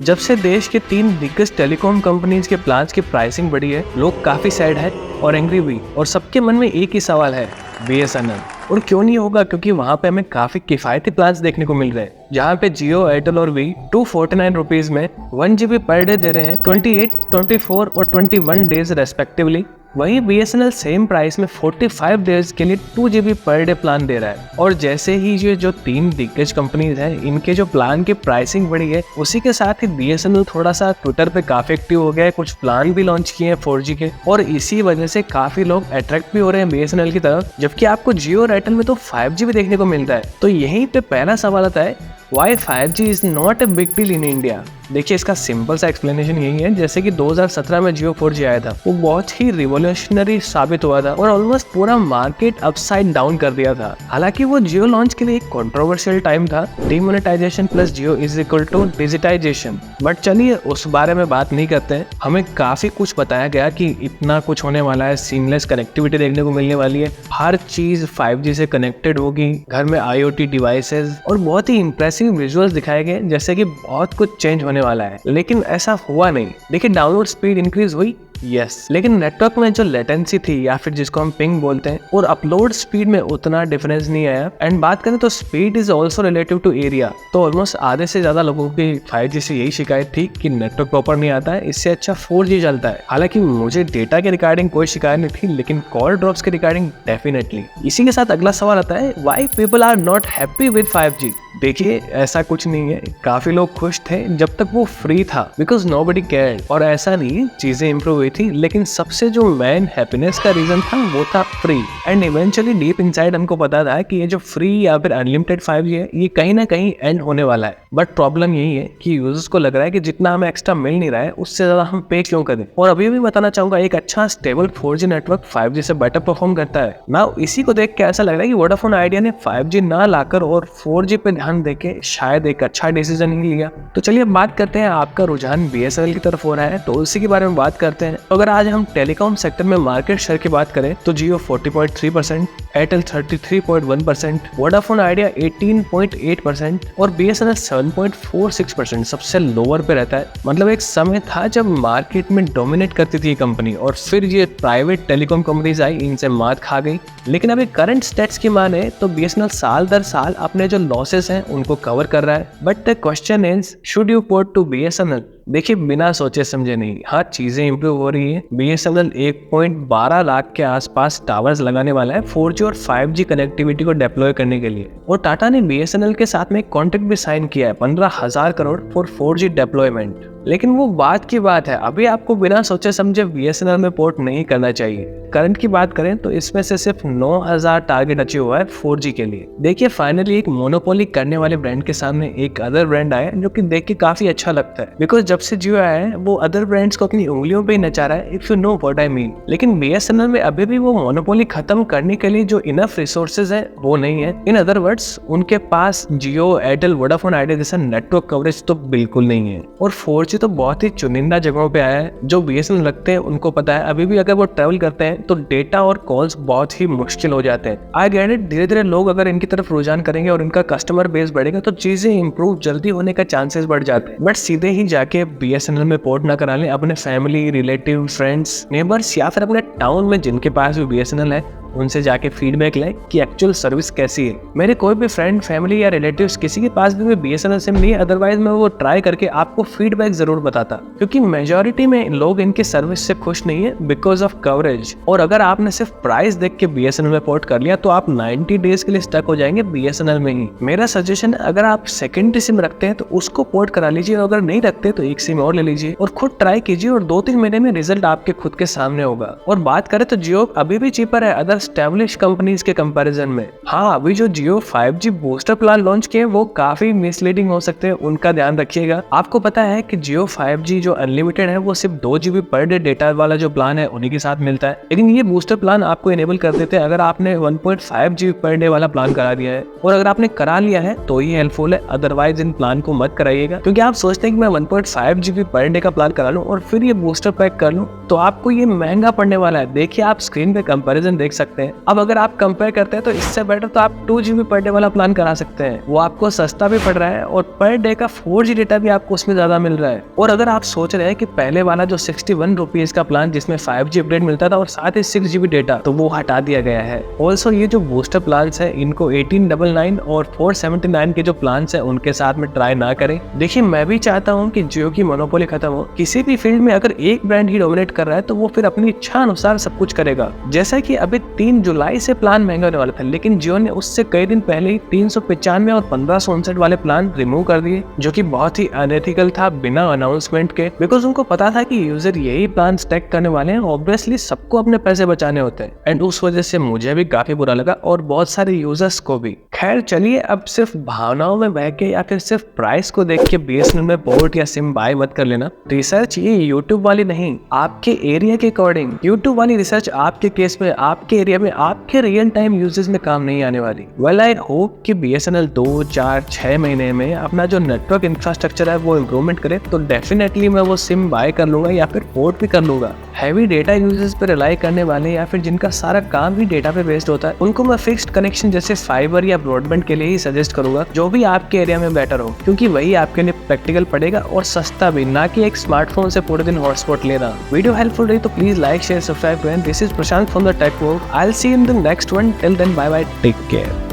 जब से देश के 3 दिग्गज टेलीकॉम कंपनीज के प्लान्स की प्राइसिंग बढ़ी है, लोग काफी सैड है और एंग्री भी, और सबके मन में एक ही सवाल है, BSNL। और क्यों नहीं होगा, क्योंकि वहाँ पे हमें काफी किफायती प्लान्स देखने को मिल रहे हैं, जहाँ पे जियो, एयरटेल और वी 249 रुपीज में 1 GB पर डे दे रहे हैं, 28, 24 और 21 डेज रेस्पेक्टिवली। वहीं BSNL सेम प्राइस में 45 डेज के लिए 2 GB पर डे प्लान दे रहा है। और जैसे ही ये जो 3 दिग्गज कंपनीज हैं, इनके जो प्लान की प्राइसिंग बढ़ी है, उसी के साथ ही BSNL थोड़ा सा ट्विटर पे काफी एक्टिव हो गया है, कुछ प्लान भी लॉन्च किए हैं 4G के, और इसी वजह से काफी लोग अट्रैक्ट भी हो रहे हैं BSNL की तरफ, जबकि आपको जियो और एयरटेल में तो 5G भी देखने को मिलता है। तो यहीं पे पहला सवाल आता है, why 5G is not a big deal in India. देखिए, इसका सिंपल सा एक्सप्लेनेशन यही है, जैसे कि 2017 में जियो 4G आया था, वो बहुत ही रिवोल्यूशनरी साबित हुआ था और ऑलमोस्ट पूरा मार्केट अपसाइड डाउन कर दिया था। हालांकि वो जियो लॉन्च के लिए एक कंट्रोवर्शियल टाइम था, demonetization plus Jio is equal to digitization. But चलिए उस बारे में बात नहीं करते हैं। हमें काफी कुछ बताया गया कि इतना कुछ होने वाला है, सीमलेस कनेक्टिविटी देखने को मिलने वाली है, हर चीज 5G से कनेक्टेड होगी, घर में IoT डिवाइसेस, और बहुत ही इंप्रेसिव विजुअल्स दिखाए गए, जैसे कि बहुत कुछ चेंज होने वाला है। लेकिन ऐसा हुआ नहीं। देखिए, डाउनलोड स्पीड इंक्रीज हुई, यस, लेकिन नेटवर्क में जो लेटेंसी थी, या फिर जिसको हम पिंग बोलते हैं, और अपलोड स्पीड में उतना डिफरेंस नहीं आया। एंड बात करें तो speed is also relative to area, तो ऑलमोस्ट आधे से ज्यादा लोगों की 5G से यही शिकायत थी कि नेटवर्क प्रॉपर नहीं आता है, इससे अच्छा 4G चलता है। हालांकि मुझे डेटा के रिगार्डिंग कोई शिकायत नहीं थी, लेकिन कॉल ड्रॉप्स के रिगार्डिंग डेफिनेटली। इसी के साथ अगला सवाल आता है, why people are not happy with 5G। देखिए, ऐसा कुछ नहीं है, काफी लोग खुश थे जब तक वो फ्री था, बिकॉज नोबडी केयर्ड। और ऐसा नहीं, चीजें इंप्रूव हुई थी, लेकिन सबसे जो मेन हैप्पीनेस का रीजन था वो था free. And eventually deep inside हमको पता था कि ये जो फ्री या फिर अनलिमिटेड 5G है, ये कहीं ना कहीं एंड होने वाला है। बट प्रॉब्लम यही है कि यूजर्स को लग रहा है कि जितना हमें एक्स्ट्रा मिल नहीं रहा है, उससे ज्यादा हम पे क्यों करें। और अभी भी बताना चाहूंगा, एक अच्छा स्टेबल 4G नेटवर्क 5G से बेटर परफॉर्म करता है ना। इसी को देख के ऐसा लग रहा है कि वोडाफोन आइडिया ने 5G ना लाकर और 4G पे ध्यान देके शायद एक अच्छा डिसीजन ही लिया। तो चलिए बात करते हैं, आपका रुझान BSNL की तरफ हो रहा है, तो उसी के बारे में बात करते हैं। तो अगर आज हम टेलीकॉम सेक्टर में मार्केट शेयर की बात करें, तो जियो 40.3%, एयरटेल 33.1%, वोडाफोन आइडिया 18.8% और BSNL 7.46% सबसे लोअर पे रहता है। मतलब एक समय था जब मार्केट में डोमिनेट करती थी ये कंपनी, और फिर ये प्राइवेट टेलीकॉम कंपनीज आई, इनसे मात खा गई। लेकिन अभी करंट स्टेट्स की माने तो BSNL साल दर साल अपने जो लॉसेस हैं उनको कवर कर रहा है। But the question is, should you port to BSNL? देखिए, बिना सोचे समझे नहीं, हाँ चीजें इंप्रूव हो रही है। BSNL 1.12 लाख के आसपास टावर्स लगाने वाला है 4G और 5G कनेक्टिविटी को डिप्लॉय करने के लिए, और टाटा ने BSNL के साथ में एक कॉन्ट्रैक्ट भी साइन किया है 15,000 करोड़ फॉर 4G डिप्लॉयमेंट। लेकिन वो बात की बात है, अभी आपको बिना सोचे समझे BSNL में पोर्ट नहीं करना चाहिए। करंट की बात करें तो इसमें से सिर्फ 9,000 टारगेट अचीव हुआ है 4G के लिए। देखिए, फाइनली एक मोनोपोली करने वाले ब्रांड के सामने एक अदर ब्रांड आया, जो कि देख के काफी अच्छा लगता है, बिकॉज जब से जियो आया है वो अदर ब्रांड्स को अपनी उंगलियों पे ही नचा रहा है, if you know what I mean. लेकिन BSNL में अभी भी वो मोनोपोली खत्म करने के लिए जो इनफ रिसोर्सेज है वो नहीं है। इन अदर वर्ड्स, उनके पास जियो, एयरटेल, वोडाफोन आइडिया जैसा नेटवर्क कवरेज तो बिल्कुल नहीं है। और 4G तो बहुत ही चुनिंदा जगहों पे आया है। जो BSNL रखते हैं उनको पता है, अभी भी अगर वो ट्रेवल करते हैं तो डेटा और कॉल्स बहुत ही मुश्किल हो जाते हैं। आई गेट इट, धीरे धीरे लोग अगर इनकी तरफ रुझान करेंगे और इनका कस्टमर बेस बढ़ेगा तो चीजें इंप्रूव जल्दी होने का चांसेस बढ़ जाते हैं। बट सीधे ही जाके BSNL में पोर्ट ना करा लें, अपने फैमिली, रिलेटिव, फ्रेंड्स, नेबर्स या फिर अपने टाउन में जिनके पास भी BSNL है, उनसे जाके फीडबैक लें कि एक्चुअल सर्विस कैसी है। मेरे कोई भी फ्रेंड, फैमिली या रिलेटिव्स किसी के पास भी BSNL सिम नहीं है, अदरवाइज मैं वो ट्राई करके आपको फीडबैक जरूर बताता, क्योंकि मेजॉरिटी में लोग इनकी सर्विस से खुश नहीं है बिकॉज ऑफ कवरेज। और अगर आपने सिर्फ प्राइस देख के BSNL में पोर्ट कर लिया तो आप 90 डेज के लिए स्टक हो जाएंगे BSNL में ही। मेरा सजेशन है, अगर आप सेकेंडरी सिम रखते हैं तो उसको पोर्ट करा लीजिए, और अगर नहीं रखते तो एक सिम और ले लीजिए और खुद ट्राई कीजिए, और 2-3 महीने में रिजल्ट आपके खुद के सामने होगा। और बात करें तो जियो अभी भी चीपर है अदर एस्टैब्लिश कंपनीज के कंपैरिजन में। हाँ, अभी जो जियो 5G बूस्टर प्लान लॉन्च किए वो काफी मिसलीडिंग हो सकते हैं, उनका ध्यान रखिएगा। आपको पता है कि जियो 5G जो अनलिमिटेड है वो सिर्फ 2 GB पर डे डेटा वाला जो प्लान है उन्हीं के साथ मिलता है, लेकिन ये बूस्टर प्लान आपको इनेबल कर देते हैं अगर आपने 1.5 GB पर डे वाला प्लान करा दिया है। और अगर आपने करा लिया है तो ये हेल्पफुल है, अदरवाइज इन प्लान को मत कराइएगा, क्योंकि आप सोचते हैं कि मैं 1.5 GB पर डे का प्लान करा लूं और फिर ये बूस्टर पैक कर लूं तो आपको ये महंगा पड़ने वाला है। देखिए, आप स्क्रीन पे कंपैरिजन देख सकते सकते हैं। अब अगर आप कंपेयर करते हैं तो इससे बेटर तो आप 2 GB पर डे वाला प्लान करा सकते हैं, वो आपको सस्ता भी पड़ रहा है और पर डे का 4G डेटा भी आपको उसमें ज्यादा मिल रहा है। और अगर आप सोच रहे हैं कि पहले वाला जो 61 रुपीज का प्लान जिसमें 5G अपडेट मिलता था और साथ ही 6 GB डेटा, तो वो हटा दिया गया है। ऑल्सो ये जो बूस्टर प्लान है इनको 1899 और 479 के जो प्लान है उनके साथ में ट्राई ना करें। देखिए मैं भी चाहता हूँ कि जियो की मोनोपोली खत्म हो। किसी भी फील्ड में अगर एक ब्रांड ही डोमिनेट कर रहा है तो वो फिर अपनी इच्छा अनुसार सब कुछ करेगा। जैसा कि अभी 3 जुलाई से प्लान महंगा होने वाला था, लेकिन जियो ने उससे कई दिन पहले ही 395 और 1559 वाले प्लान रिमूव कर दिए, जो कि बहुत ही अनएथिकल था बिना अनाउंसमेंट के। बिकॉज उनको पता था कि यूजर यही प्लान स्टैक करने वाले हैं, ऑब्वियसली सबको अपने पैसे बचाने होते हैं। एंड उस वजह से मुझे भी काफी बुरा लगा और बहुत सारे यूजर्स को भी। खैर चलिए, अब सिर्फ भावनाओं में बह के या फिर सिर्फ प्राइस को देख के BSNL में पोर्ट या सिम बाय मत कर लेना। रिसर्च ये यूट्यूब वाली नहीं, आपके एरिया के अकॉर्डिंग। यूट्यूब वाली रिसर्च आपके केस में, आपके एरिया में, आपके रियल टाइम यूजेस में काम नहीं आने वाली। वेल आई होप कि BSNL 2, 4, 6 महीने में अपना जो नेटवर्क इंफ्रास्ट्रक्चर है वो इम्प्रूवमेंट करे, तो डेफिनेटली मैं वो सिम बाय कर लूंगा या फिर पोर्ट भी कर लूंगा। हैवी डेटा यूजेस पे रिलाई करने वाले या फिर जिनका सारा काम भी डेटा पे बेस्ड होता है, उनको मैं फिक्स्ड कनेक्शन जैसे फाइबर या ब्रॉडबैंड के लिए ही सजेस्ट करूंगा, जो भी आपके एरिया में बेटर हो, क्योंकि वही आपके लिए प्रैक्टिकल पड़ेगा और सस्ता भी, ना कि एक स्मार्टफोन से पूरे दिन हॉटस्पॉट लेना। वीडियो हेल्पफुल रही तो प्लीज लाइक, शेयर, सब्सक्राइब करें। This is Prashant from the tech world. I will see you in the next one. Till then bye bye, take care.